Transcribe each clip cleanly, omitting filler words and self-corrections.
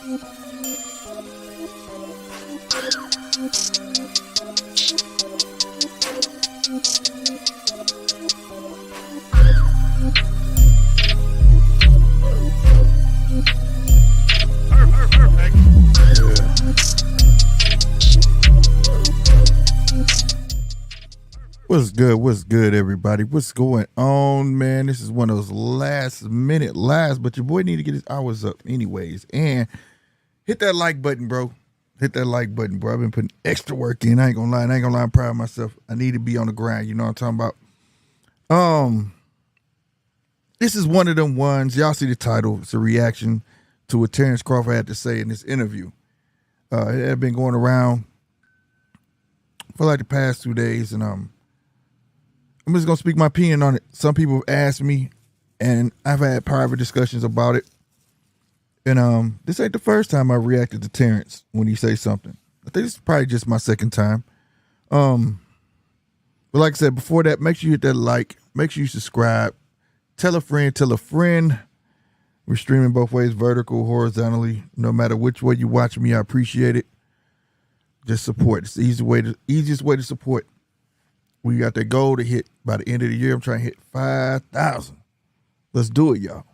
What's good? What's good, everybody? What's going on, man? This is one of those last minute lives, but your boy need to get his hours up anyways. And hit that like button, bro. Hit that like button, bro. I've been putting extra work in. I ain't gonna lie. I'm proud of myself. I need to be on the grind. You know what I'm talking about? This is one of them ones. Y'all see the title. It's a reaction to what Terence Crawford had to say in this interview. It had been going around for like the past 2 days, and I'm just going to speak my opinion on it. Some people have asked me, and I've had private discussions about it. And this ain't the first time I reacted to Terence when he says something. I think this is probably just my second time. But like I said, before that, make sure you hit that like. Make sure you subscribe. Tell a friend. We're streaming both ways, vertical, horizontally. No matter which way you watch me, I appreciate it. Just support. It's the easiest way to support. We got that goal to hit by the end of the year. I'm trying to hit 5,000. Let's do it, y'all.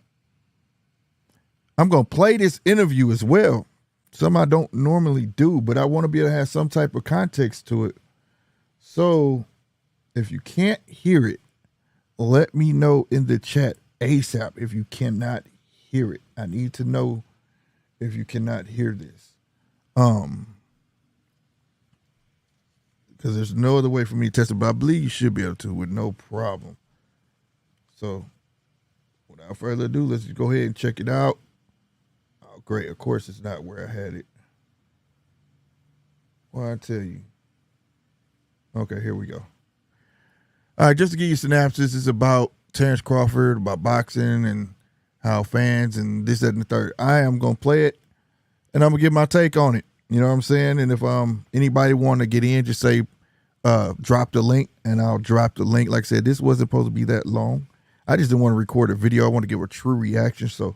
I'm going to play this interview as well. Something I don't normally do, but I want to be able to have some type of context to it. So if you can't hear it, let me know in the chat ASAP if you cannot hear it. I need to know if you cannot hear this. Because there's no other way for me to test it, but I believe you should be able to with no problem. So, without further ado, let's just go ahead and check it out. Oh, great. Of course, it's not where I had it. Well, I tell you. Okay, here we go. All right, just to give you a synopsis, it's about Terence Crawford, about boxing and how fans and this, that, and the third. I am going to play it, and I'm going to give my take on it. You know what I'm saying? And if anybody want to get in, just say drop the link, and I'll drop the link. Like I said, this wasn't supposed to be that long. I just didn't want to record a video. I want to give a true reaction. So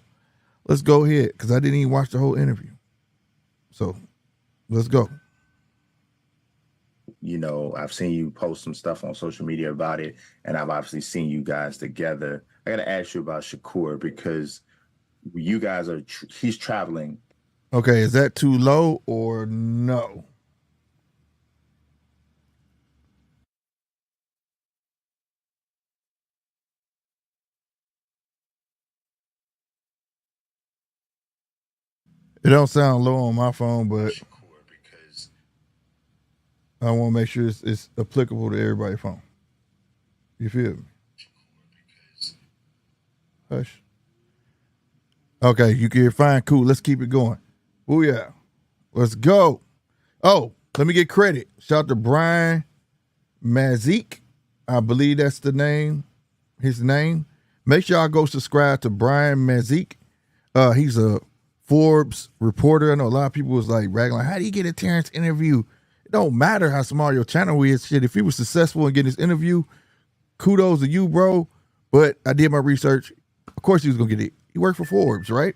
let's go ahead, because I didn't even watch the whole interview. So let's go. You know, I've seen you post some stuff on social media about it, and I've obviously seen you guys together. I got to ask you about Shakur, because you guys he's traveling. Okay, is that too low or no? It don't sound low on my phone, but I want to make sure it's applicable to everybody's phone. You feel me? Hush. Okay, you can hear fine, cool. Let's keep it going. Oh yeah, let's go. Oh, let me get credit. Shout out to Brian Mazique. I believe that's the name. His name. Make sure y'all go subscribe to Brian Mazique. He's a Forbes reporter. I know a lot of people was like bragging, like, how do you get a Terence interview? It don't matter how small your channel is. Shit, if he was successful in getting this interview, kudos to you, bro. But I did my research. Of course he was gonna get it. He worked for Forbes, right?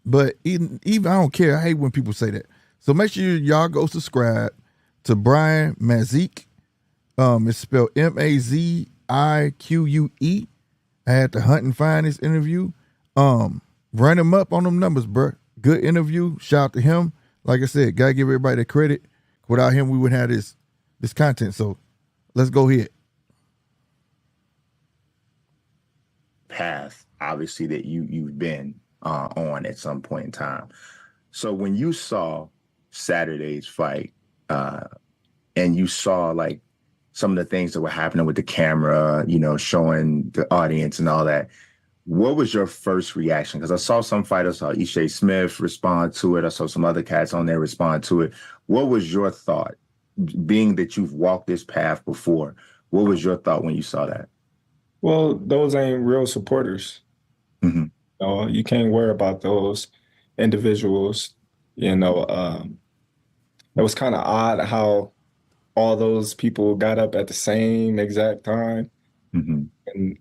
But even I don't care. I hate when people say that. So make sure y'all go subscribe to Brian Mazique. It's spelled Mazique. I had to hunt and find this interview. Run him up on them numbers, bro. Good interview. Shout out to him. Like I said, gotta give everybody the credit. Without him, we wouldn't have this content. So let's go ahead. Path, obviously, that you've been on at some point in time. So when you saw Saturday's fight, and you saw like some of the things that were happening with the camera, you know, showing the audience and all that, what was your first reaction? Because I saw some fighters, I saw Ishe Smith respond to it. I saw some other cats on there respond to it. What was your thought, being that you've walked this path before? What was your thought when you saw that? Well, those ain't real supporters. Mm-hmm. You can't worry about those individuals. It was kind of odd how all those people got up at the same exact time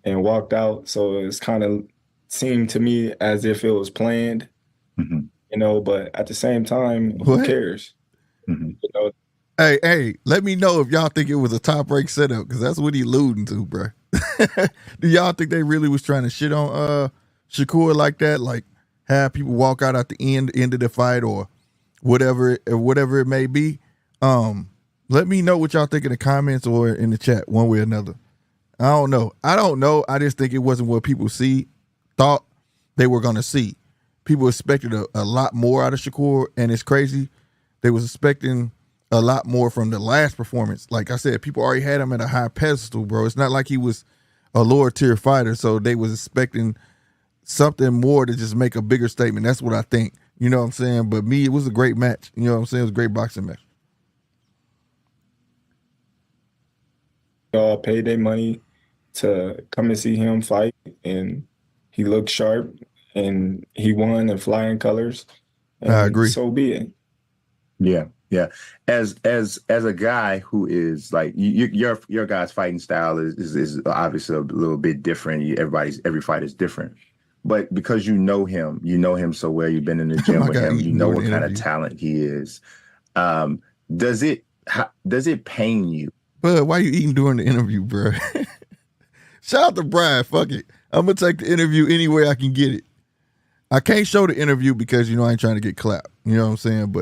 and walked out. So it's kind of seemed to me as if it was planned, Mhm. but at the same time, who What? cares? Mhm. Hey, let me know if y'all think it was a top rank setup, because that's what he alluding to, bro. Do y'all think they really was trying to shit on Shakur like that? Like have people walk out at the end of the fight or whatever it may be? Let me know what y'all think in the comments or in the chat, one way or another. I don't know. I just think it wasn't what people thought they were gonna see. People expected a lot more out of Shakur, and it's crazy. They was expecting a lot more from the last performance. Like I said, people already had him at a high pedestal, bro. It's not like he was a lower tier fighter, so they was expecting something more to just make a bigger statement. That's what I think. You know what I'm saying? But it was a great match. You know what I'm saying? It was a great boxing match. Y'all paid their money to come and see him fight, and he looked sharp, and he won in flying colors, I and agree. so be it. Yeah. As a guy who is like your guy's fighting style is obviously a little bit different. Every fight is different, but because you know him so well. You've been in the gym with him. You know what kind of talent he is. Does it pain you? Bud, why you eating during the interview, bro? Shout out to Brian. Fuck it. I'm gonna take the interview any way I can get it. I can't show the interview because I ain't trying to get clapped. You know what I'm saying?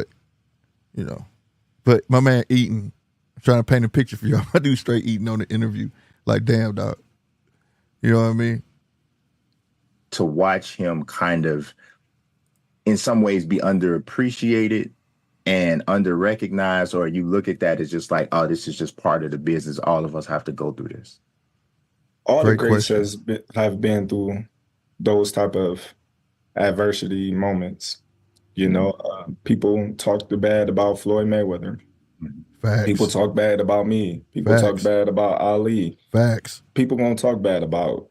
But my man eating, I'm trying to paint a picture for y'all. I do straight eating on the interview. Like, damn, dog. You know what I mean? To watch him kind of, in some ways, be underappreciated and under-recognized, or you look at that as just like, oh, this is just part of the business. All of us have to go through this. All Great the greats question. have been through those type of adversity moments. People talked bad about Floyd Mayweather. Facts. People talk bad about me. People talk bad about Ali. Facts. People gonna talk bad about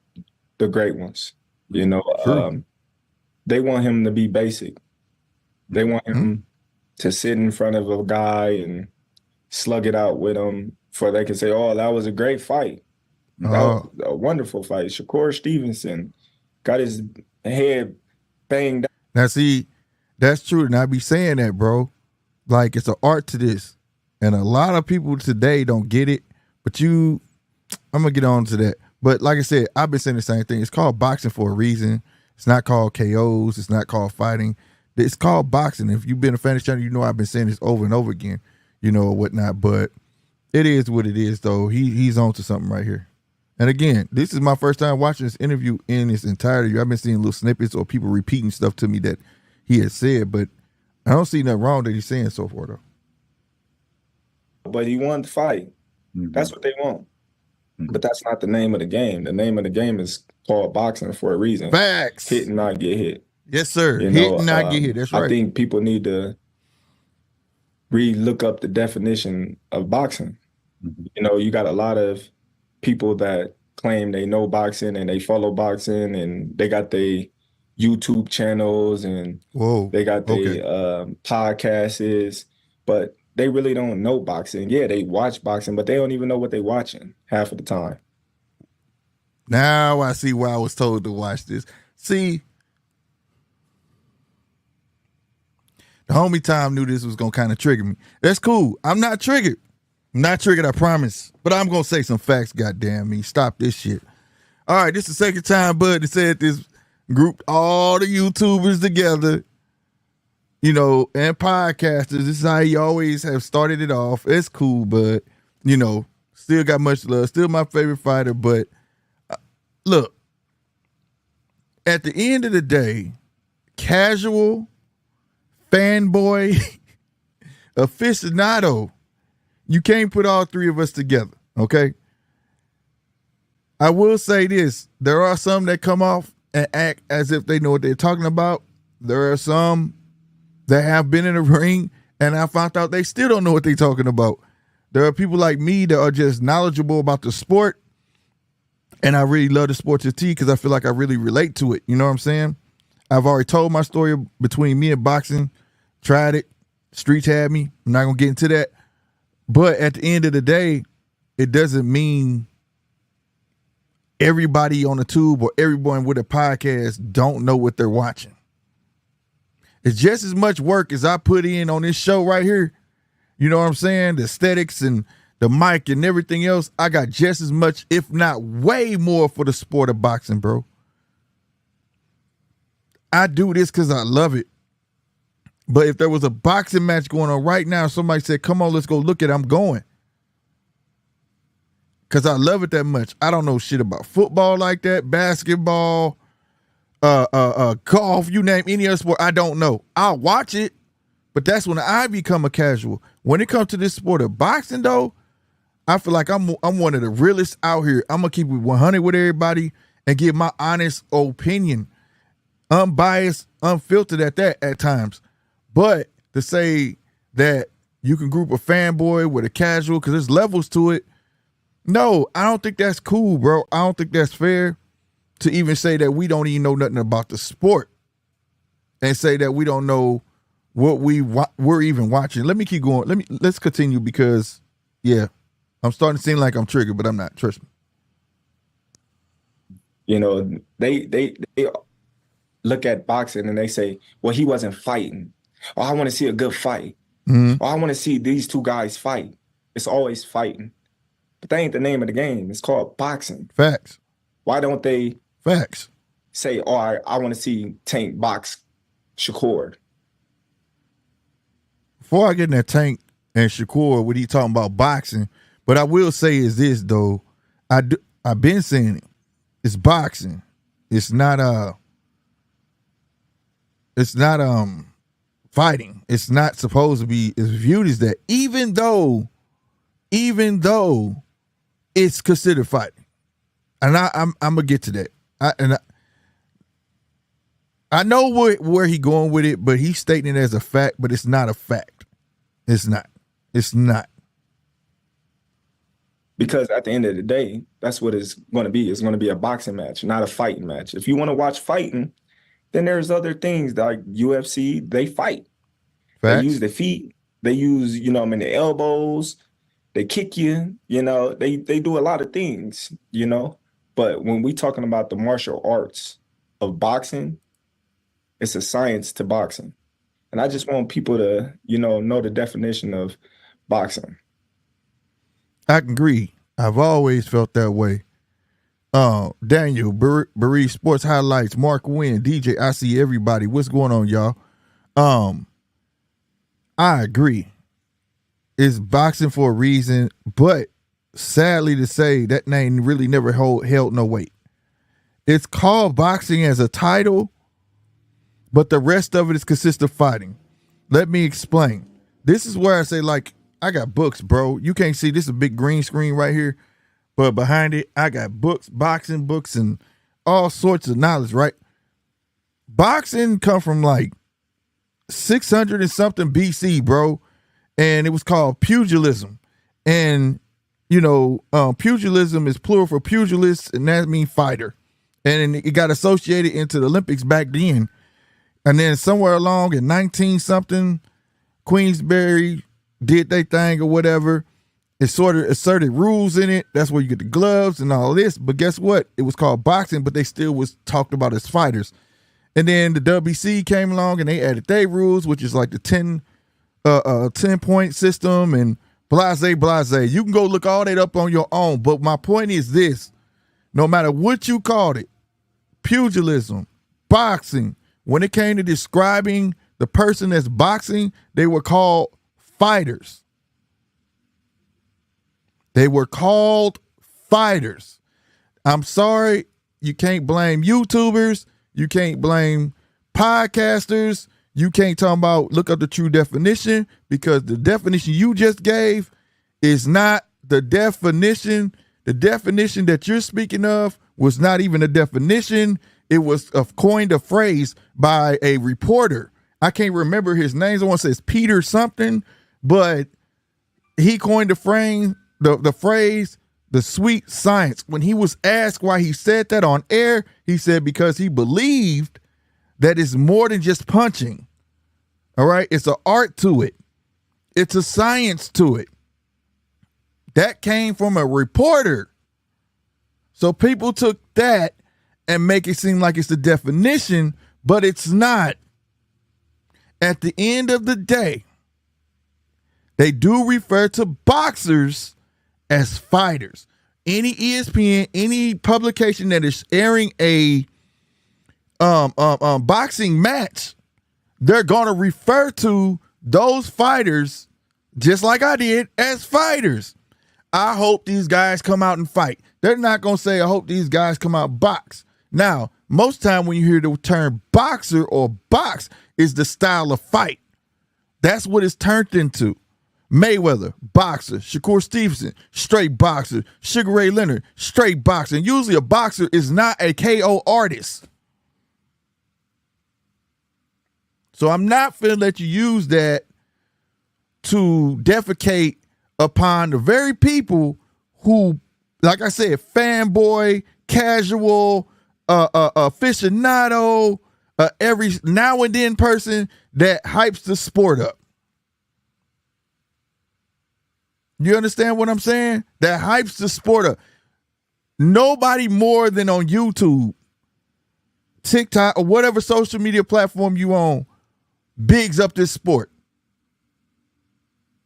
the great ones. True. They want him to be basic. They want him to sit in front of a guy and slug it out with him, for they can say, "Oh, that was a great fight. That was a wonderful fight." Shakur Stevenson got his head banged out. Now, see, that's true. And I be saying that, bro. Like, it's an art to this. And a lot of people today don't get it. But I'm going to get on to that. But like I said, I've been saying the same thing. It's called boxing for a reason. It's not called KOs. It's not called fighting. It's called boxing. If you've been a fan of this channel, you know I've been saying this over and over again, or whatnot. But it is what it is, though. He's on to something right here. And again, this is my first time watching this interview in its entirety. I've been seeing little snippets or people repeating stuff to me that he had said, but I don't see nothing wrong that he's saying so far, though. But he won the fight. That's what they want. But that's not the name of the game. The name of the game is called boxing for a reason. Facts. Hit and not get hit. Yes, sir. Hit and not get hit. That's right. I think people need to look up the definition of boxing. You got a lot of people that claim they know boxing and they follow boxing, and they got their YouTube channels and they got their podcasts, but they really don't know boxing. Yeah, they watch boxing, but they don't even know what they're watching half of the time. Now I see why I was told to watch this. See, the homie Tom knew this was going to kind of trigger me. That's cool. I'm not triggered. I promise. But I'm going to say some facts, goddamn me. Stop this shit. All right, this is the second time Bud said this, grouped all the YouTubers together, and podcasters. This is how he always have started it off. It's cool, but, still got much love. Still my favorite fighter, but look, at the end of the day, casual, fanboy, aficionado, you can't put all three of us together, okay? I will say this. There are some that come off and act as if they know what they're talking about. There are some that have been in the ring, and I found out they still don't know what they're talking about. There are people like me that are just knowledgeable about the sport, and I really love the sport to T because I feel like I really relate to it. You know what I'm saying? I've already told my story between me and boxing. Tried it. Streets had me. I'm not going to get into that. But at the end of the day, it doesn't mean everybody on the tube or everyone with a podcast don't know what they're watching. It's just as much work as I put in on this show right here. You know what I'm saying? The aesthetics and the mic and everything else. I got just as much, if not way more, for the sport of boxing, bro. I do this because I love it. But if there was a boxing match going on right now, somebody said, come on, let's go look at it, I'm going. Because I love it that much. I don't know shit about football like that, basketball, golf, you name any other sport, I don't know. I'll watch it, but that's when I become a casual. When it comes to this sport of boxing, though, I feel like I'm one of the realest out here. I'm going to keep it 100 with everybody and give my honest opinion. Unbiased, unfiltered at that at times. But to say that you can group a fanboy with a casual because there's levels to it, no, I don't think that's cool, bro. I don't think that's fair to even say that we don't even know nothing about the sport and say that we don't know what we're even watching. Let me keep going. Let's continue because, yeah, I'm starting to seem like I'm triggered, but I'm not. Trust me. You know, they look at boxing and they say, well, he wasn't fighting. Oh, I want to see a good fight. Mm-hmm. Oh, I want to see these two guys fight. It's always fighting. But that ain't the name of the game. It's called boxing. Facts. Why don't they Facts. say, oh, I want to see Tank box Shakur? Before I get in that Tank and Shakur, what he talking about boxing, but I will say is this, though. I've been saying it. It's boxing. It's not fighting. It's not supposed to be as viewed as that, even though it's considered fighting. And I'm gonna get to that. I know where he going with it, but he's stating it as a fact, but it's not a fact. It's not. Because at the end of the day, that's what it's going to be. It's going to be a boxing match, not a fighting match. If you want to watch fighting, then there's other things like UFC, they fight. Facts. They use their feet. They use, the elbows. They kick you, they do a lot of things, But when we talking about the martial arts of boxing, it's a science to boxing. And I just want people to, know the definition of boxing. I can agree. I've always felt that way. Daniel, Barry Sports Highlights, Mark Wynn, DJ, I see everybody. What's going on, y'all? I agree. It's boxing for a reason, but sadly to say, that name really never held no weight. It's called boxing as a title, but the rest of it is consists of fighting. Let me explain. This is where I say, like, I got books, bro. You can't see, this is a big green screen right here, but behind it, I got books, boxing books, and all sorts of knowledge, right? Boxing come from like 600 and something BC, bro. And it was called pugilism. And, pugilism is plural for pugilist, and that means fighter. And it got associated into the Olympics back then. And then somewhere along in 19-something, Queensberry did their thing or whatever. It sort of asserted rules in it. That's where you get the gloves and all this. But guess what? It was called boxing, but they still was talked about as fighters. And then the WBC came along and they added their rules, which is like the 10-point system and blase. You can go look all that up on your own. But my point is this: no matter what you called it, pugilism, boxing, when it came to describing the person that's boxing, they were called fighters. They were called fighters. I'm sorry, you can't blame YouTubers. You can't blame podcasters. You can't talk about look up the true definition, because the definition you just gave is not the definition. The definition that you're speaking of was not even a definition. It was coined a phrase by a reporter. I can't remember his name. Someone says Peter something, but he coined the phrase, the sweet science. When he was asked why he said that on air, he said because he believed that it's more than just punching. All right? It's an art to it. It's a science to it. That came from a reporter. So people took that and make it seem like it's the definition, but it's not. At the end of the day, they do refer to boxers as fighters. Any ESPN, any publication that is airing a boxing match, they're going to refer to those fighters, just like I did, as fighters. I hope these guys come out and fight. They're not going to say, I hope these guys come out and box. Now, most time when you hear the term boxer or box, is the style of fight. That's what it's turned into. Mayweather, boxer. Shakur Stevenson, straight boxer. Sugar Ray Leonard, straight boxer. And usually a boxer is not a KO artist. So I'm not feeling that you use that to defecate upon the very people who, like I said, fanboy, casual, aficionado, every now and then person that hypes the sport up. You understand what I'm saying? That hypes the sport up. Nobody more than on YouTube, TikTok, or whatever social media platform you on bigs up this sport.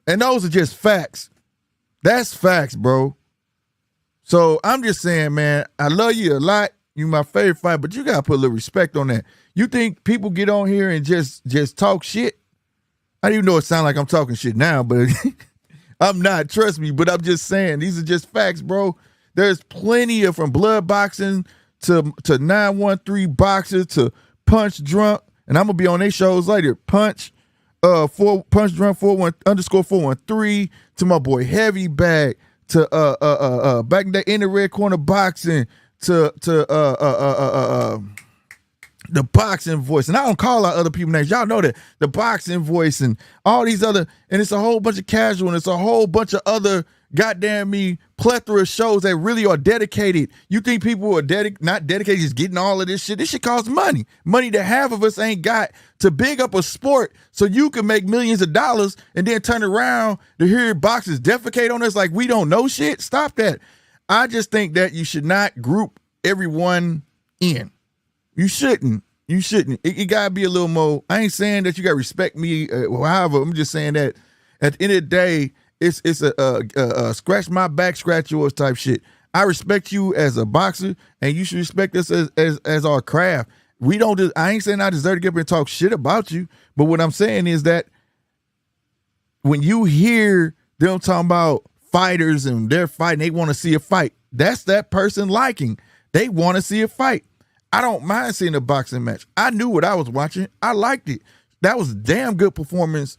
And those are just facts. That's facts, bro. So I'm just saying, man, I love you a lot. You my favorite fighter, but you gotta put a little respect on that. You think people get on here and just talk shit? I don't even know it sounds like I'm talking shit now, but I'm not, trust me, but I'm just saying, these are just facts, bro. There's plenty of, from blood boxing to 913 boxers to Punch Drunk, and I'm gonna be on their shows later. Punch Drunk 413 to my boy Heavy Bag, to back in the red corner boxing, to the boxing voice. And I don't call out other people's names. Y'all know that. The boxing voice and all these other, and it's a whole bunch of casual, and it's a whole bunch of other goddamn me plethora of shows that really are dedicated. You think people are not dedicated, just getting all of this shit? This shit costs money. Money that half of us ain't got to big up a sport so you can make millions of dollars and then turn around to hear boxers defecate on us like we don't know shit. Stop that. I just think that you should not group everyone in. You shouldn't. You shouldn't. It gotta be a little more. I ain't saying that you gotta respect me. However, I'm just saying that at the end of the day, it's a scratch my back, scratch yours type shit. I respect you as a boxer, and you should respect us as our craft. We don't. I ain't saying I deserve to get up and talk shit about you, but what I'm saying is that when you hear them talking about fighters and they're fighting, they want to see a fight. That's that person liking. They want to see a fight. I don't mind seeing a boxing match. I knew what I was watching. I liked it. That was a damn good performance.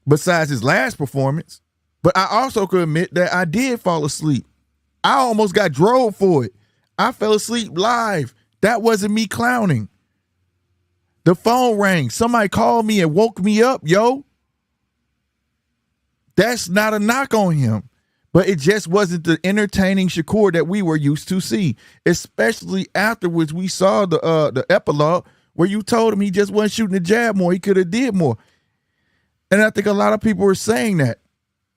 Besides his last performance, but I also could admit that I did fall asleep. I almost got drove for it. I fell asleep live. That wasn't me clowning. The phone rang. Somebody called me and woke me up, yo. That's not a knock on him. But it just wasn't the entertaining Shakur that we were used to see, especially afterwards we saw the epilogue where you told him he just wasn't shooting the jab more. He could have did more. And I think a lot of people are saying that.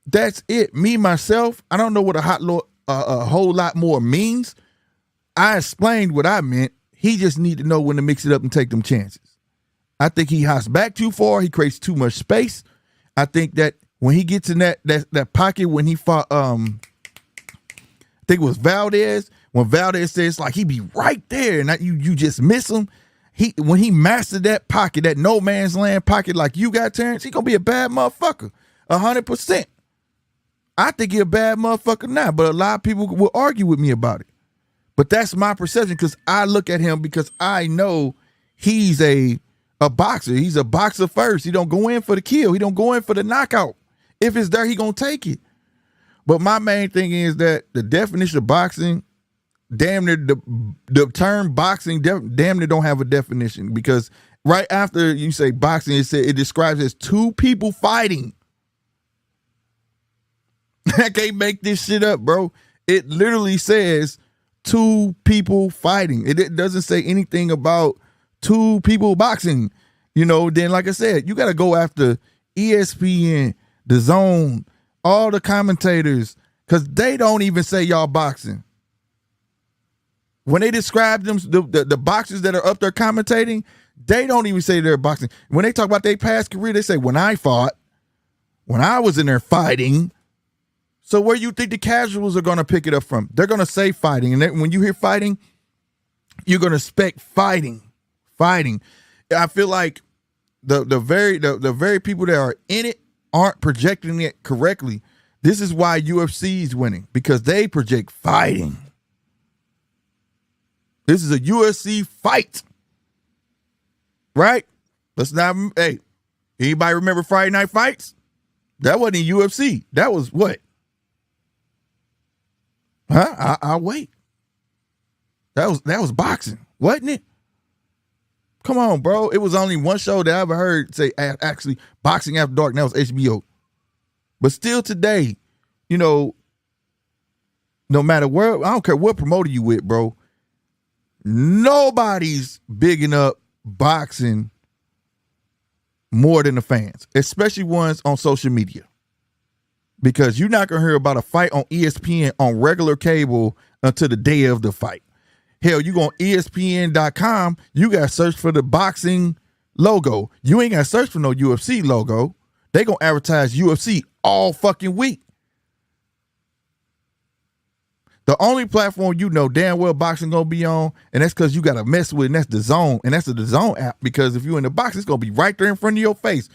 That's it. Me, myself, I don't know what a whole lot more means. I explained what I meant. He just need to know when to mix it up and take them chances. I think he hops back too far. He creates too much space. I think that when he gets in that pocket, when he fought, I think it was Valdez, when Valdez says like he be right there and you just miss him. When he mastered that pocket, that no man's land pocket like you got, Terence, he gonna be a bad motherfucker, 100%. I think he a bad motherfucker now, but a lot of people will argue with me about it. But that's my perception because I look at him because I know he's a boxer. He's a boxer first. He don't go in for the kill. He don't go in for the knockout. If it's there, he gonna take it. But my main thing is that the definition of boxing, damn near the term boxing damn near don't have a definition because right after you say boxing, it describes as two people fighting. I can't make this shit up, bro. It literally says two people fighting. It doesn't say anything about two people boxing. You know, then like I said, you got to go after ESPN, The Zone, all the commentators, Because they don't even say y'all boxing. When they describe them, the boxers that are up there commentating, they don't even say they're boxing. When they talk about their past career, they say, when I fought, when I was in there fighting. So where you think the casuals are going to pick it up from? They're going to say fighting. And when you hear fighting, you're going to expect fighting. I feel like the very people that are in it aren't projecting it correctly. This is why UFC is winning, because they project fighting. This is a UFC fight. Right? Let's not, hey, anybody remember Friday Night Fights? That wasn't UFC. That was what? Huh? I'll wait. That was boxing, wasn't it? Come on, bro. It was only one show that I ever heard say actually Boxing After Dark, and that was HBO. But still today, you know, no matter where, I don't care what promoter you with, bro, nobody's bigging up boxing more than the fans, especially ones on social media. Because you're not going to hear about a fight on ESPN on regular cable until the day of the fight. Hell, you go on ESPN.com, you got to search for the boxing logo. You ain't got to search for no UFC logo. They going to advertise UFC all fucking week. The only platform you know damn well boxing going to be on, and that's because you got to mess with it, and that's DAZN, and that's the DAZN app, because if you're in the box, it's going to be right there in front of your face.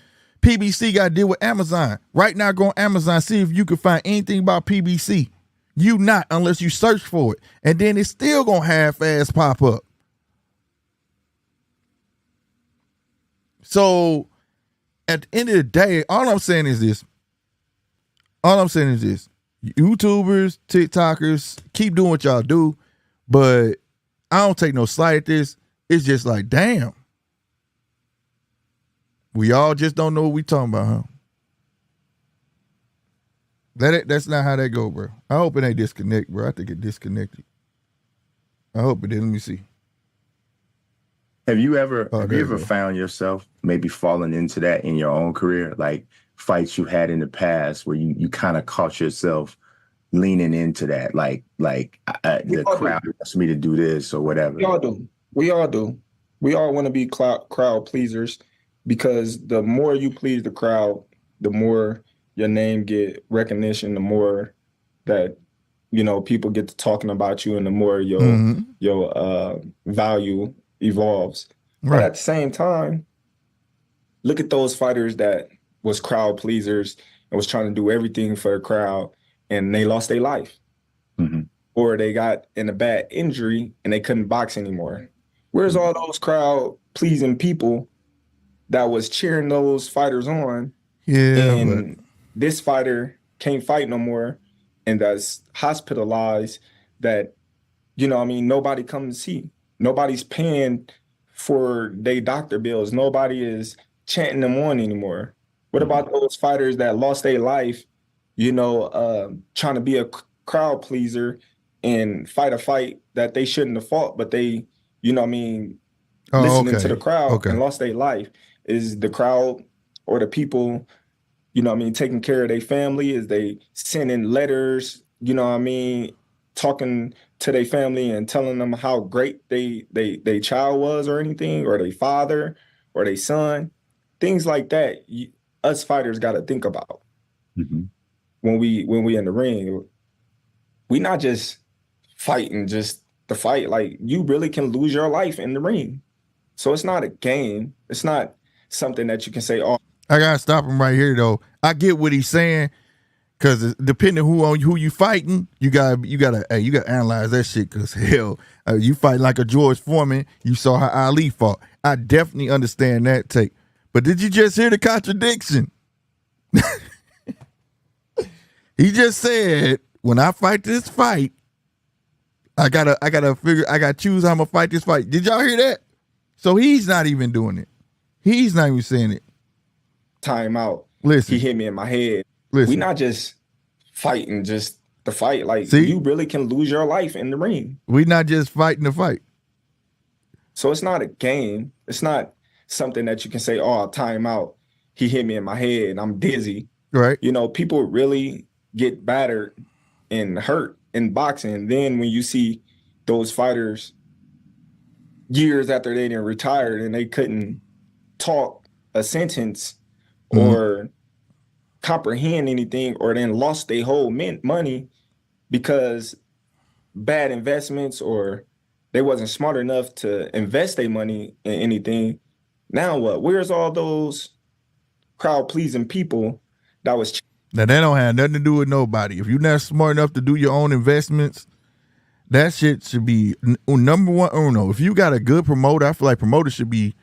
PBC got to deal with Amazon. Right now, go on Amazon, see if you can find anything about PBC. You not, unless you search for it. And then it's still going to half-ass pop up. So, at the end of the day, all I'm saying is this. YouTubers, TikTokers, keep doing what y'all do, but I don't take no slight at this. It's just like, damn. We all just don't know what we talking about, huh? That's not how that go, bro. I hope it ain't disconnect, bro. I think it disconnected. I hope it did. Let me see. Have you ever found yourself maybe falling into that in your own career? Like fights you had in the past where you kind of caught yourself leaning into that, like the crowd wants me to do this or whatever. We all do. We all want to be crowd pleasers, because the more you please the crowd, the more your name get recognition, the more that, you know, people get to talking about you, and the more your value evolves. Right. But at the same time, look at those fighters that was crowd pleasers and was trying to do everything for the crowd, and they lost their life. Mm-hmm. Or they got in a bad injury and they couldn't box anymore. Where's all those crowd pleasing people that was cheering those fighters on? Yeah. And this fighter can't fight no more, and that's hospitalized, that, you know what I mean, nobody come to see. Nobody's paying for their doctor bills. Nobody is chanting them on anymore. What about those fighters that lost their life, you know, trying to be a crowd pleaser and fight a fight that they shouldn't have fought, but they, you know what I mean, listening to the crowd and lost their life? Is the crowd or the people, you know what I mean, taking care of their family? Is they sending letters, you know what I mean, talking to their family and telling them how great they child was, or anything, or their father or their son? Things like that, us fighters got to think about. Mm-hmm. When we in the ring. We not just fighting just the fight. Like, you really can lose your life in the ring. So it's not a game. It's not something that you can say, oh. I gotta stop him right here though. I get what he's saying, because depending who you fighting, you gotta analyze that shit. Because hell, you fight like a George Foreman. You saw how Ali fought. I definitely understand that take. But did you just hear the contradiction? He just said, when I fight this fight, I gotta choose how I'm gonna fight this fight. Did y'all hear that? So he's not even doing it. He's not even saying it. Time out. Listen. He hit me in my head. Listen. We not just fighting just the fight. Like, see? You really can lose your life in the ring. We not just fighting the fight. So it's not a game. It's not something that you can say, oh, time out. He hit me in my head and I'm dizzy. Right. You know, people really get battered and hurt in boxing. Then when you see those fighters years after they done retired and they couldn't talk a sentence or comprehend anything, or then lost their whole money because bad investments, or they wasn't smart enough to invest their money in anything. Now what? Where's all those crowd pleasing people that was? Now that don't have nothing to do with nobody. If you're not smart enough to do your own investments, that shit should be number one. Oh no, if you got a good promoter, I feel like promoters should be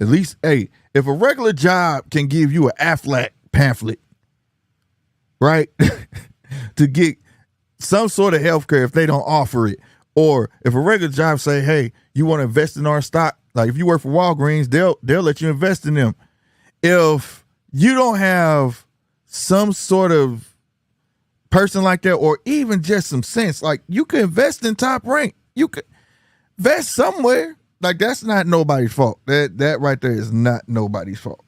at least. Hey, if a regular job can give you an Aflac pamphlet, right, to get some sort of health care if they don't offer it, or if a regular job say, hey, you want to invest in our stock, like if you work for Walgreens, they'll let you invest in them. If you don't have some sort of person like that, or even just some sense, like you could invest in Top Rank, you could invest somewhere. Like that's not nobody's fault. That right there is not nobody's fault.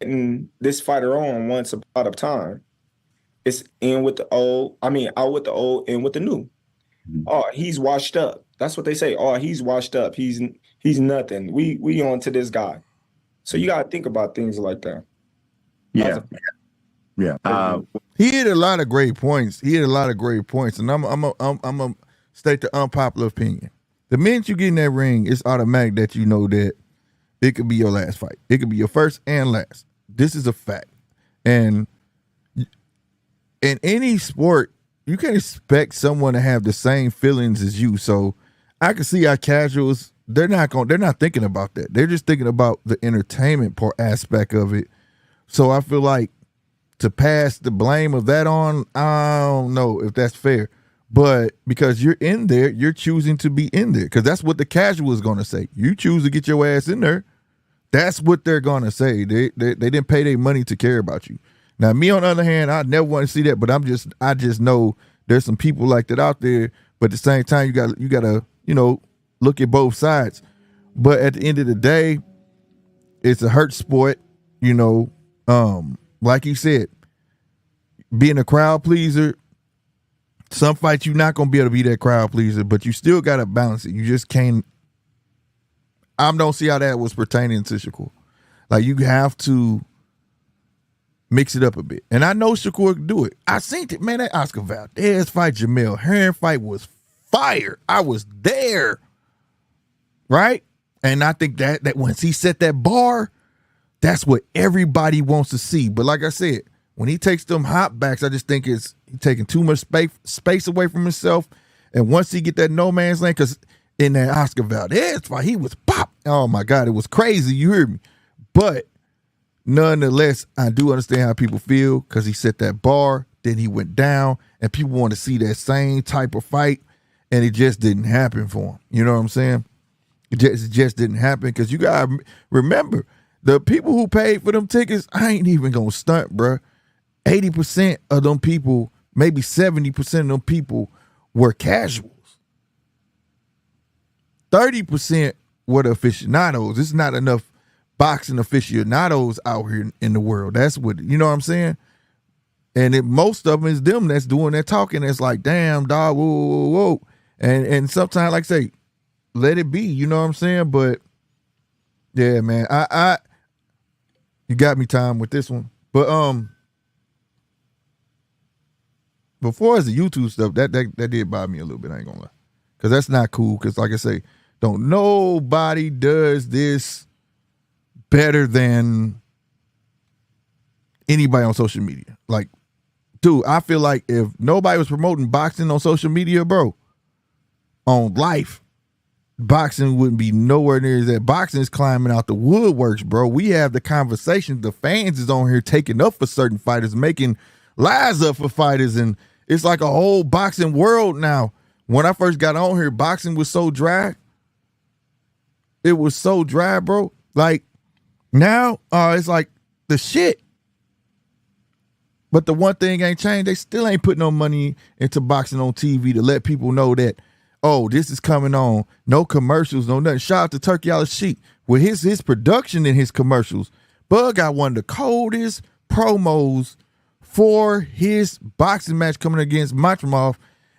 And this fighter on once upon a time, it's in with the old. I mean, out with the old, in with the new. Oh, he's washed up. That's what they say. Oh, he's washed up. He's nothing. We on to this guy. So you gotta think about things like that. Yeah. He hit a lot of great points. And I'm a state the unpopular opinion. The minute you get in that ring, it's automatic that you know that it could be your last fight. It could be your first and last. This is a fact. And in any sport, you can't expect someone to have the same feelings as you. So I can see how casuals, they're not thinking about that. They're just thinking about the entertainment part aspect of it. So I feel like to pass the blame of that on, I don't know if that's fair. But because you're in there, you're choosing to be in there. Because that's what the casual is going to say. You choose to get your ass in there. That's what they're going to say. They didn't pay their money to care about you. Now, me on the other hand, I never want to see that, but I just know there's some people like that out there. But at the same time, you gotta look at both sides. But at the end of the day, it's a hurt sport. Like you said, being a crowd pleaser. Some fights you're not gonna be able to be that crowd pleaser, but you still gotta balance it. You just can't. I don't see how that was pertaining to Shakur. Like you have to mix it up a bit. And I know Shakur can do it. I seen it, man. That Oscar Valdez fight, Jamel Herring fight was fire. I was there. Right? And I think that once he set that bar, that's what everybody wants to see. But like I said, when he takes them hop backs, I just think he's taking too much space away from himself. And once he get that no man's land, because in that Oscar Valdez fight, he was pop. Oh my God, it was crazy. You hear me? But nonetheless, I do understand how people feel because he set that bar, then he went down, and people want to see that same type of fight, and it just didn't happen for him. You know what I'm saying? It just didn't happen because you got to remember, the people who paid for them tickets, I ain't even going to stunt, bruh. 80% of them people, maybe 70% of them people were casuals. 30% were the aficionados. It's not enough boxing aficionados out here in the world. That's what, you know what I'm saying? And most of them is them that's doing that talking. That's like, damn, dog, whoa, whoa, whoa. And sometimes, like I say, let it be, you know what I'm saying? But yeah, man, you got me time with this one. But before as the YouTube stuff, that did bother me a little bit, I ain't gonna lie. Cause that's not cool. Cause like I say, don't nobody does this better than anybody on social media. Like, dude, I feel like if nobody was promoting boxing on social media, bro, on life, boxing wouldn't be nowhere near that. Boxing is climbing out the woodworks, bro. We have the conversation. The fans is on here taking up for certain fighters, making lies up for fighters, and it's like a whole boxing world now. When I first got on here, boxing was so dry. It was so dry, bro. Like, now, it's like the shit. But the one thing ain't changed. They still ain't putting no money into boxing on TV to let people know that, oh, this is coming on. No commercials, no nothing. Shout out to Turkey Out Sheet. With his production and his commercials, Bud got one of the coldest promos for his boxing match coming against Machimov,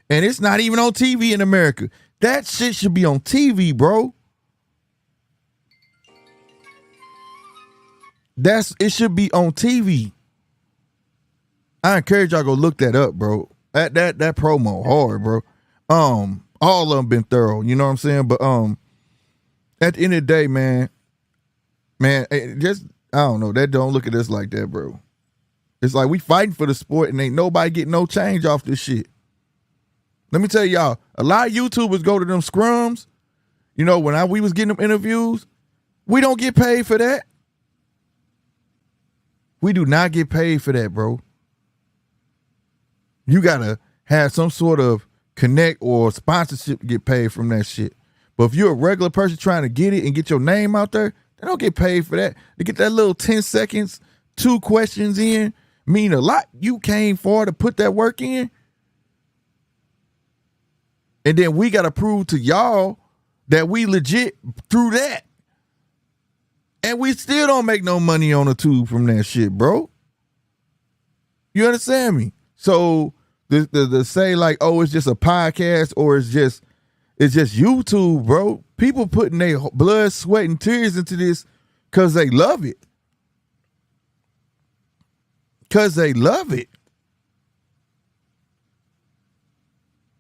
and it's not even on TV in America. That shit should be on TV, bro. It should be on TV. I encourage y'all go look that up, bro. That promo hard, bro. All of them been thorough, you know what I'm saying? But at the end of the day, man, just I don't know. That don't look at us like that, bro. It's like we fighting for the sport and ain't nobody getting no change off this shit. Let me tell y'all, a lot of YouTubers go to them scrums. You know, when we was getting them interviews, we don't get paid for that. We do not get paid for that, bro. You gotta have some sort of connect or sponsorship to get paid from that shit. But if you're a regular person trying to get it and get your name out there, they don't get paid for that. They get that little 10 seconds, 2 questions in, mean a lot. You came for to put that work in. And then we got to prove to y'all that we legit through that. And we still don't make no money on the tube from that shit, bro. You understand me? So the say like, oh, it's just a podcast or it's just YouTube, bro. People putting their blood, sweat, and tears into this because they love it. Because they love it.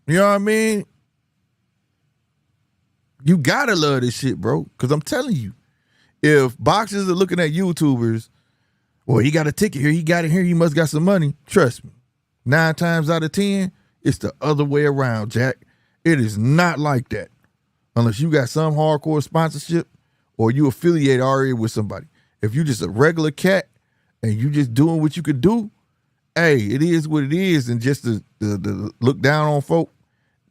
You know what I mean? You gotta love this shit, bro. Because I'm telling you, if boxers are looking at YouTubers, well, he got a ticket here, he got it here, he must got some money. Trust me, 9 times out of 10, it's the other way around, Jack. It is not like that. Unless you got some hardcore sponsorship or you affiliate already with somebody. If you just a regular cat and you just doing what you could do, hey, it is what it is. And just to look down on folk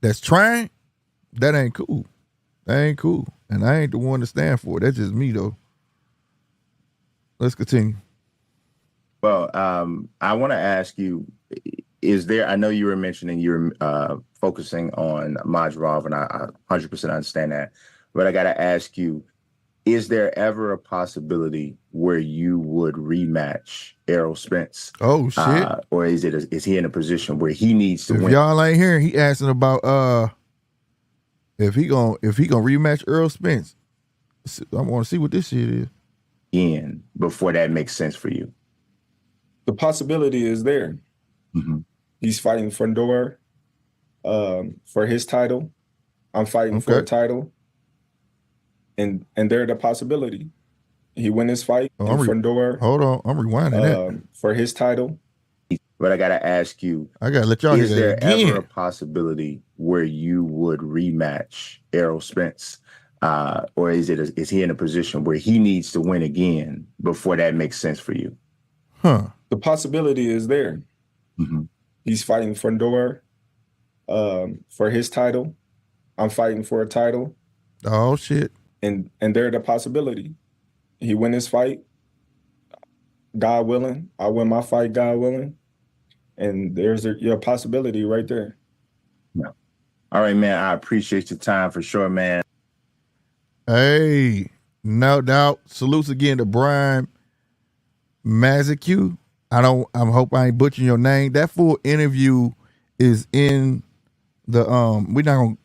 that's trying, that ain't cool. That ain't cool. And I ain't the one to stand for it. That's just me, though. Let's continue. Well, I want to ask you, I know you were mentioning you're focusing on Mazique, and I 100% understand that. But I got to ask you, is there ever a possibility where you would rematch Errol Spence? Oh, shit. Or is he in a position where he needs to win? If y'all ain't hearing, he asking about if he gonna rematch Errol Spence. I want to see what this shit is. Before that makes sense for you. The possibility is there. Mm-hmm. He's fighting Fandor for his title. I'm fighting for a title. And they're the possibility. He win his fight Fandor. Hold on, I'm rewinding that. For his title. But I got to ask you, I got to let y'all hear that again. Is there ever a possibility where you would rematch Errol Spence? Or is he in a position where he needs to win again before that makes sense for you? Huh. The possibility is there. Mm-hmm. He's fighting Fandor for his title. I'm fighting for a title. Oh, shit. And they're the possibility. He win his fight, God willing. I win my fight, God willing. And there's your possibility right there. Yeah. All right, man. I appreciate your time for sure, man. Hey, no doubt. Salutes again to Brian Mazique. I hope I ain't butchering your name. That full interview is in the we're not gonna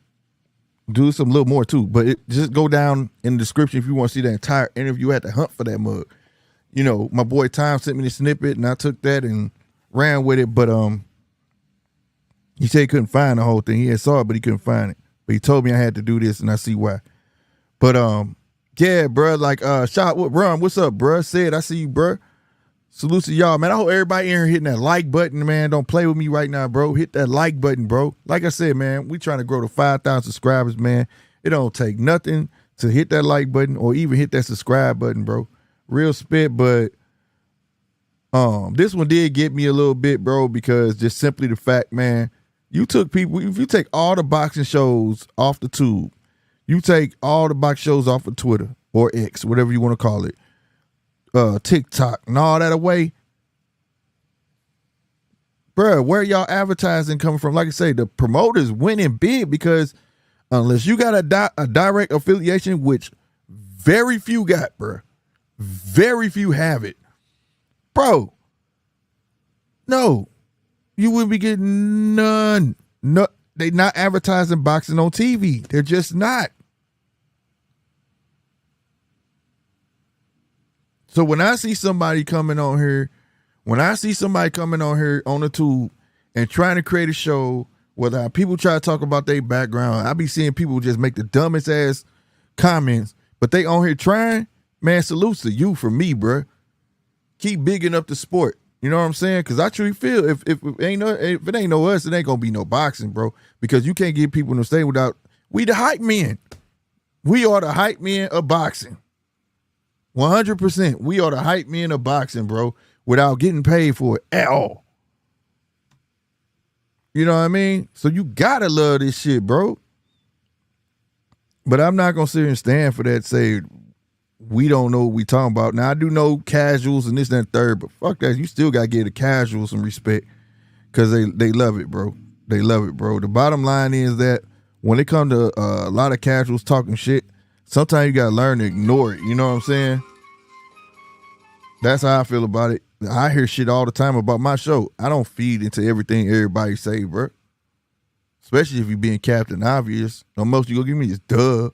do some little more too, but just go down in the description if you want to see the entire interview. I had to hunt for that mug. You know, my boy Tom sent me the snippet and I took that and ran with it, but he said he couldn't find the whole thing. He had saw it, but he couldn't find it. But he told me I had to do this and I see why. But yeah, bro, like shot with Ron, what's up, bro? Said I see you, bro. Salute to y'all, man. I hope everybody in here hitting that like button, man. Don't play with me right now, bro. Hit that like button, bro. Like I said, man, we trying to grow to 5,000 subscribers, man. It don't take nothing to hit that like button or even hit that subscribe button, bro. Real spit, but this one did get me a little bit, bro, because just simply the fact, man, you took people, if you take all the boxing shows off the tube, you take all the box shows off of Twitter or X, whatever you want to call it, TikTok and all that away, bruh, where y'all advertising coming from? Like I say, the promoters winning big because unless you got a direct affiliation, which very few got, bruh, very few have it, bro. No, you wouldn't be getting none. No, they not advertising boxing on TV. They're just not. So when I see somebody coming on here on the tube and trying to create a show, whether people try to talk about their background, I be seeing people just make the dumbest ass comments, but they on here trying, man, salutes to you from me, bruh. Keep bigging up the sport. You know what I'm saying? Because I truly feel if it ain't no us, it ain't gonna be no boxing, bro. Because you can't get people to stay without, we the hype men. We are the hype men of boxing. 100%. We are the hype men of boxing, bro, without getting paid for it at all. You know what I mean? So you gotta love this shit, bro. But I'm not gonna sit here and stand for that, say we don't know what we talking about. Now I do know casuals and this, that, and third, but fuck that. You still gotta give the casuals some respect because they love it, bro. They love it, bro. The bottom line is that when it comes to a lot of casuals talking shit, sometimes you gotta learn to ignore it. You know what I'm saying? That's how I feel about it. I hear shit all the time about my show. I don't feed into everything everybody say, bro. Especially if you being Captain Obvious. The most you gonna give me is duh.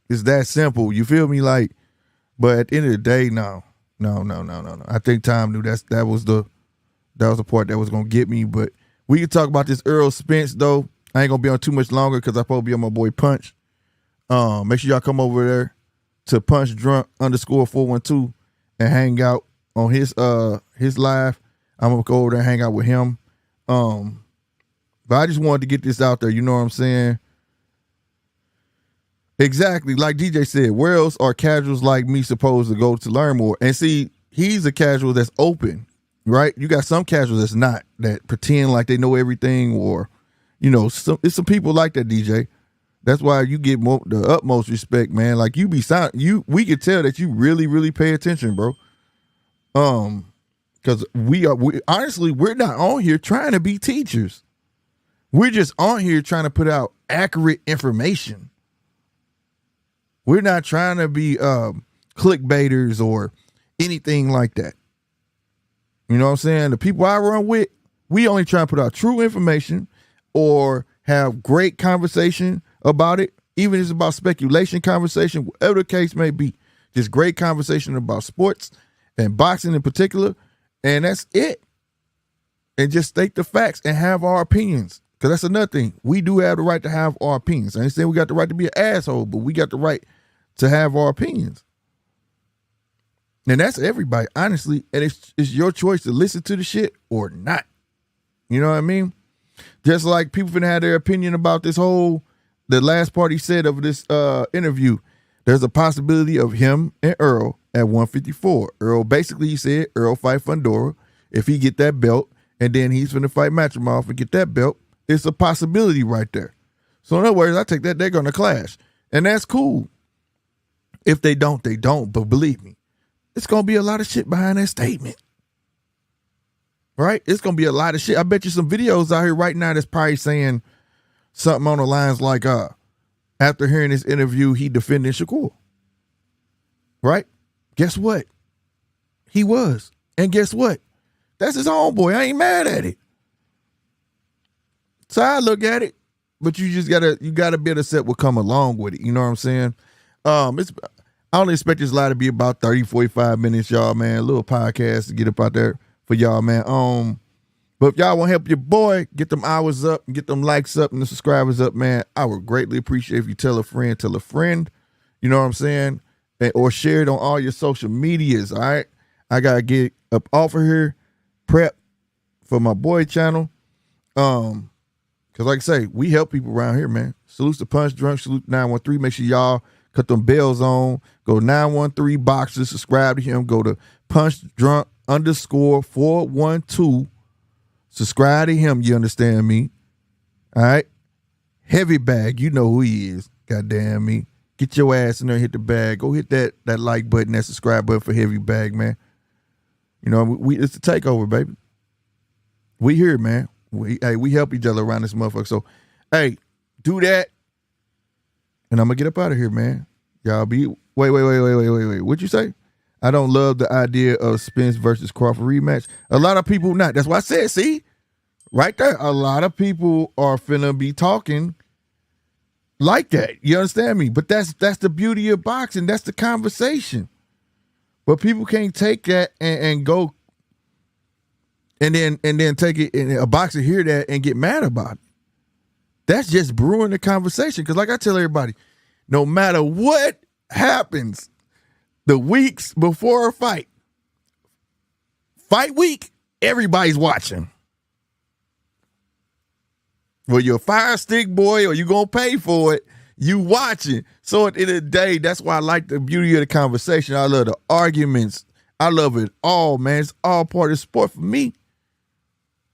It's that simple. You feel me? Like, but at the end of the day, no. I think Tom knew that was the part that was gonna get me. But we can talk about this Earl Spence though. I ain't gonna be on too much longer because I supposed to be on my boy Punch. Make sure y'all come over there to Punch Drunk _412 and hang out on his live. I'm gonna go over there and hang out with him. But I just wanted to get this out there. You know what I'm saying? Exactly. Like DJ said, where else are casuals like me supposed to go to learn more? And see, he's a casual that's open, right? You got some casuals that's not, that pretend like they know everything, or, you know, it's some people like that, DJ. That's why you get the utmost respect, man. Like you be silent. We could tell that you really, really pay attention, bro. Because honestly, we're not on here trying to be teachers. We're just on here trying to put out accurate information. We're not trying to be clickbaiters or anything like that. You know what I'm saying? The people I run with, we only try to put out true information or have great conversation about it. Even if it's about speculation conversation, whatever the case may be. Just great conversation about sports and boxing in particular. And that's it. And just state the facts and have our opinions. Because that's another thing. We do have the right to have our opinions. I ain't saying we got the right to be an asshole, but we got the right to have our opinions. And that's everybody, honestly. And it's your choice to listen to the shit or not. You know what I mean? Just like people finna have their opinion about the last part he said of this interview. There's a possibility of him and Earl at 154. Earl, basically, he said Earl fight Fundora if he get that belt, and then he's finna fight Matchimoff and get that belt. It's a possibility right there. So in other words, I take that they're gonna clash. And that's cool. If they don't, they don't. But believe me, it's gonna be a lot of shit behind that statement. Right? It's gonna be a lot of shit. I bet you some videos out here right now that's probably saying something on the lines like, after hearing this interview, he defended Shakur. Right? Guess what? He was. And guess what? That's his homeboy. I ain't mad at it. So I look at it, but you gotta be able to accept what come along with it. You know what I'm saying? I only expect this live to be about 30, 45 minutes, y'all, man. A little podcast to get up out there for y'all, man. But if y'all want to help your boy get them hours up and get them likes up and the subscribers up, man, I would greatly appreciate if you tell a friend, you know what I'm saying? Or share it on all your social medias, all right? I got to get up off of here, prep for my boy channel. Because like I say, we help people around here, man. Salute to Punch Drunk, salute to 913. Make sure y'all cut them bells on. Go to 913 Boxers, subscribe to him. Go to Punch Drunk _412. Subscribe to him, you understand me? All right? Heavy Bag, you know who he is. Goddamn me. Get your ass in there and hit the bag. Go hit that like button, that subscribe button for Heavy Bag, man. You know, it's the takeover, baby. We here, man. We help each other around this motherfucker. So, hey, do that. And I'm going to get up out of here, man. Y'all be... Wait. What'd you say? I don't love the idea of Spence versus Crawford rematch. A lot of people not. That's why I said, see, right there, a lot of people are finna be talking like that. You understand me? But that's the beauty of boxing. That's the conversation. But people can't take that and go and then take it, and a boxer hear that and get mad about it. That's just brewing the conversation. Because like I tell everybody, no matter what happens the weeks before a fight week, everybody's watching. Well, you're a fire stick boy or you going to pay for it, you watching. So at the end of the day, that's why I like the beauty of the conversation. I love the arguments. I love it all, man. It's all part of the sport for me.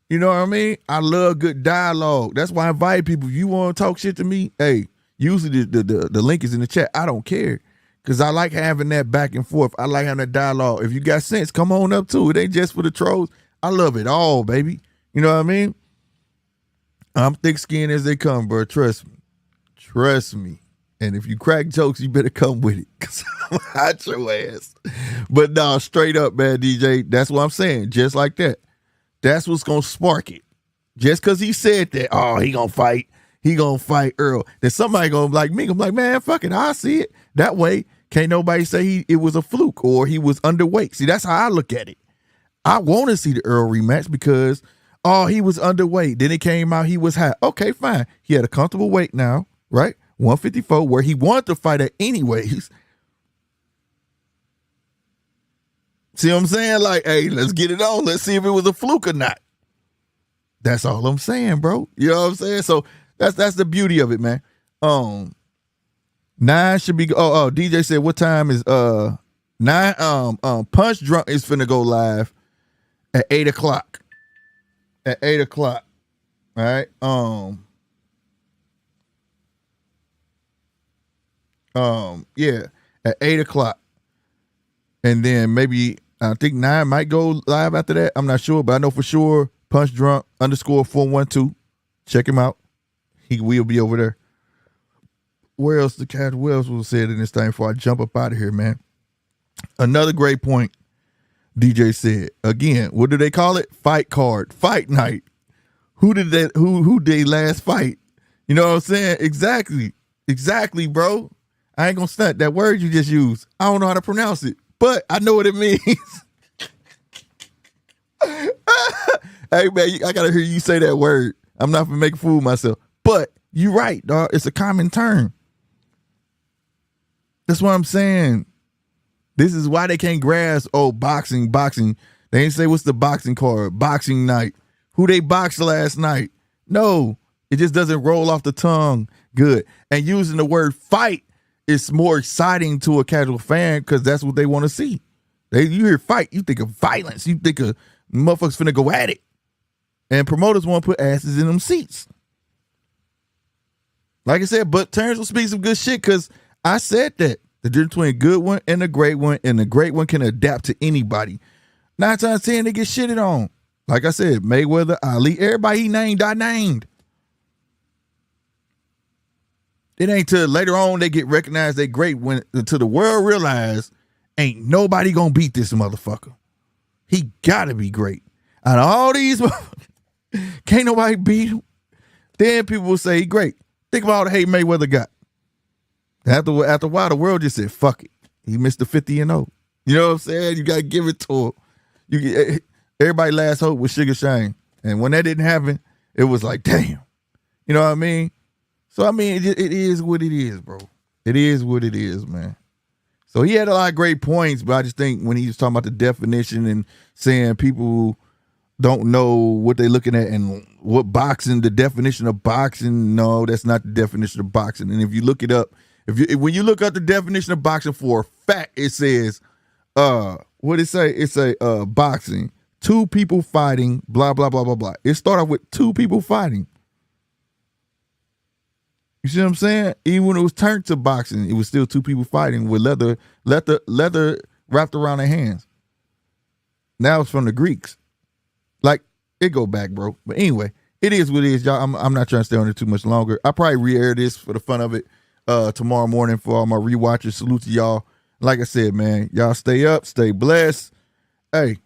You know what I mean? I love good dialogue. That's why I invite people. If you want to talk shit to me, hey, usually the link is in the chat. I don't care. Because I like having that back and forth. I like having that dialogue. If you got sense, come on up too. It ain't just for the trolls. I love it all, baby. You know what I mean? I'm thick-skinned as they come, bro. Trust me. Trust me. And if you crack jokes, you better come with it. Because I'm hot your ass. But no, straight up, man, DJ. That's what I'm saying. Just like that. That's what's going to spark it. Just because he said that, oh, he going to fight. He going to fight Earl. Then somebody going to be like me. I'm like, man, fuck it. I see it. That way, can't nobody say it was a fluke or he was underweight. See, that's how I look at it. I want to see the Earl rematch because, oh, he was underweight. Then it came out he was high. Okay, fine. He had a comfortable weight now, right? 154, where he wanted to fight at anyways. See what I'm saying? Like, hey, let's get it on. Let's see if it was a fluke or not. That's all I'm saying, bro. You know what I'm saying? So that's the beauty of it, man. 9 should be. DJ said, what time is 9? Punch Drunk is finna go live at 8:00. At 8:00. All right. Yeah, at 8:00. And then maybe I think 9 might go live after that. I'm not sure, but I know for sure Punch Drunk _412. Check him out. He will be over there. Where else was said in this thing before I jump up out of here, man? Another great point DJ said. Again, what do they call it? Fight card. Fight night. Who did they last fight? You know what I'm saying? Exactly, bro. I ain't gonna stunt. That word you just used, I don't know how to pronounce it, but I know what it means. Hey, man, I gotta hear you say that word. I'm not gonna make a fool of myself. But you're right, dog. It's a common term. That's what I'm saying. This is why they can't grasp, boxing. They ain't say, what's the boxing card? Boxing night. Who they boxed last night? No, it just doesn't roll off the tongue good. And using the word fight is more exciting to a casual fan because that's what they want to see. You hear fight, you think of violence. You think of motherfuckers finna go at it. And promoters want to put asses in them seats. Like I said, but Terence will speak some good shit because I said that. The difference between a good one and a great one, and the great one can adapt to anybody. 9 times 10, they get shitted on. Like I said, Mayweather, Ali, everybody he named, I named. It ain't till later on they get recognized they great when until the world realize ain't nobody gonna beat this motherfucker. He gotta be great. Out of all these can't nobody beat him. Then people will say he great. Think about all the hate Mayweather got. After a while, the world just said, fuck it. He missed the 50-0. You know what I'm saying? You got to give it to him. Everybody's last hope was Sugar Shane. And when that didn't happen, it was like, damn. You know what I mean? So, I mean, it is what it is, bro. It is what it is, man. So he had a lot of great points, but I just think when he was talking about the definition and saying people don't know what they're looking at and what boxing, the definition of boxing, no, that's not the definition of boxing. And if you look it up, when you look up the definition of boxing for a fact, it says, what it say? It say boxing, 2 people fighting, blah, blah, blah, blah, blah. It started with 2 people fighting. You see what I'm saying? Even when it was turned to boxing, it was still 2 people fighting with leather wrapped around their hands. Now it's from the Greeks. Like, it go back, bro. But anyway, it is what it is, y'all. I'm not trying to stay on it too much longer. I probably re-air this for the fun of it tomorrow morning for all my rewatchers. Salute to y'all. Like I said, man, y'all stay up, stay blessed. Hey,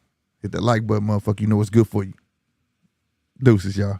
hit that like button, motherfucker. You know what's good for you. Deuces, y'all.